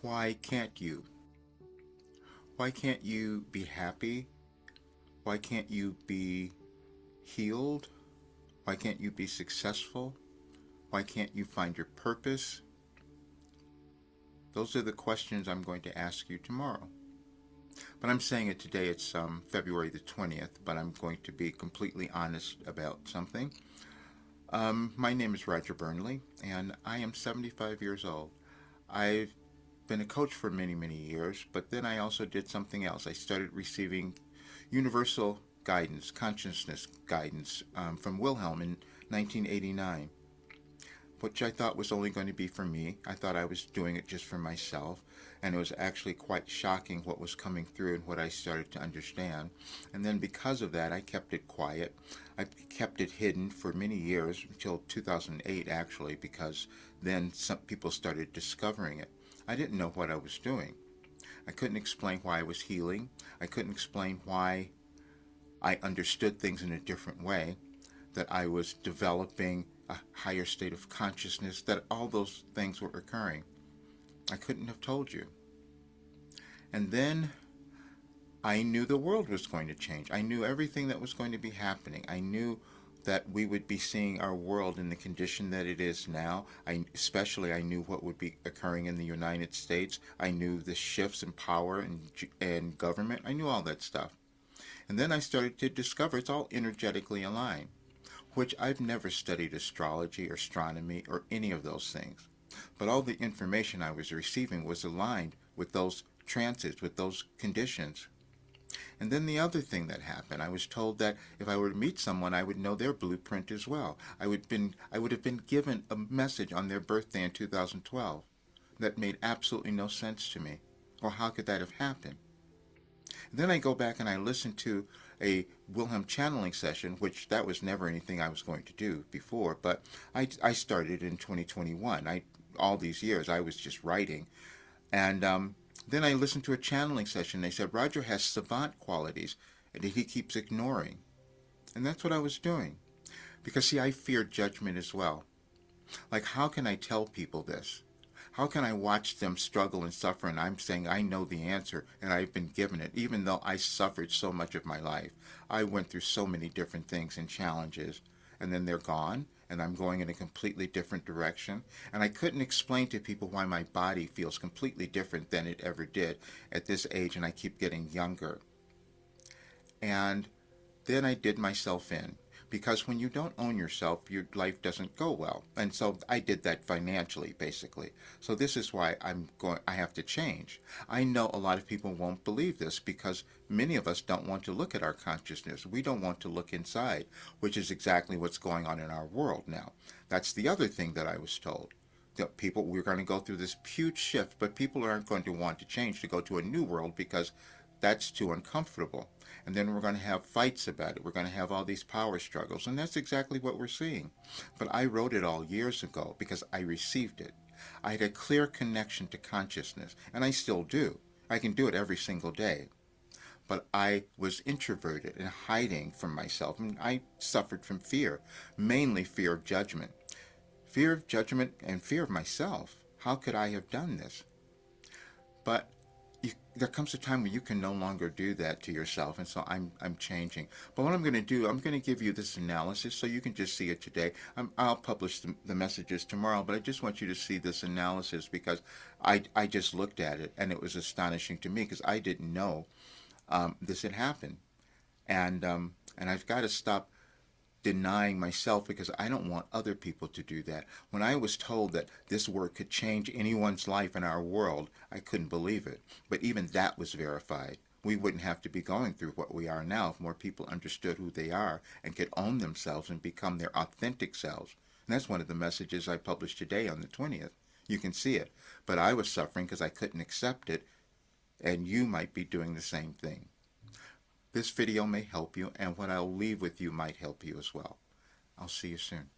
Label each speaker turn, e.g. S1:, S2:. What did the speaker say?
S1: Why can't you? Why can't you be happy? Why can't you be healed? Why can't you be successful? Why can't you find your purpose? Those are the questions I'm going to ask you tomorrow. But I'm saying it today, it's February the 20th, but I'm going to be completely honest about something. My name is Roger Burnley, and I am 75 years old. I've been a coach for many, many years, but then I also did something else. I started receiving universal guidance, consciousness guidance from Wilhelm in 1989, which I thought was only going to be for me. I thought I was doing it just for myself, and it was actually quite shocking what was coming through and what I started to understand. And then because of that, I kept it quiet. I kept it hidden for many years, until 2008 actually, because then some people started discovering it. I didn't know what I was doing. I couldn't explain why I was healing. I couldn't explain why I understood things in a different way, that I was developing a higher state of consciousness, that all those things were occurring. I couldn't have told you. And then I knew the world was going to change. I knew everything that was going to be happening. I knew that we would be seeing our world in the condition that it is now. Especially I knew what would be occurring in the United States. I knew the shifts in power and government. I knew all that stuff. And then I started to discover it's all energetically aligned, which I've never studied astrology or astronomy or any of those things. But all the information I was receiving was aligned with those transits, with those conditions. And then the other thing that happened, I was told that if I were to meet someone, I would know their blueprint as well. I would have been given a message on their birthday in 2012 that made absolutely no sense to me. Or how could that have happened? And then I go back and I listen to a Wilhelm channeling session, which that was never anything I was going to do before, but I started in 2021. All these years I was just writing. And then I listened to a channeling session. They said Roger has savant qualities that he keeps ignoring. And that's what I was doing. Because, see, I fear judgment as well. Like, how can I tell people this? How can I watch them struggle and suffer and I'm saying I know the answer and I've been given it, even though I suffered so much of my life? I went through so many different things and challenges, and then they're gone, and I'm going in a completely different direction. And I couldn't explain to people why my body feels completely different than it ever did at this age, and I keep getting younger. And then I did myself in. Because when you don't own yourself, your life doesn't go well. And so I did that financially, basically. So this is why I have to change. I know a lot of people won't believe this because many of us don't want to look at our consciousness. We don't want to look inside, which is exactly what's going on in our world now. That's the other thing that I was told. That we're going to go through this huge shift, but people aren't going to want to change to go to a new world because that's too uncomfortable. And then we're going to have fights about it. We're going to have all these power struggles. And that's exactly what we're seeing. But I wrote it all years ago because I received it. I had a clear connection to consciousness, and I still do. I can do it every single day. But I was introverted and hiding from myself, and I suffered from fear, mainly fear of judgment. Fear of judgment and fear of myself. How could I have done this? But there comes a time where you can no longer do that to yourself, and so I'm changing. But what I'm going to do, I'm going to give you this analysis so you can just see it today. I'll publish the messages tomorrow, but I just want you to see this analysis because I just looked at it and it was astonishing to me because I didn't know this had happened, and I've got to stop denying myself because I don't want other people to do that. When I was told that this work could change anyone's life in our world, I couldn't believe it. But even that was verified. We wouldn't have to be going through what we are now if more people understood who they are and could own themselves and become their authentic selves. And that's one of the messages I published today on the 20th. You can see it. But I was suffering because I couldn't accept it, and you might be doing the same thing. This video may help you, and what I'll leave with you might help you as well. I'll see you soon.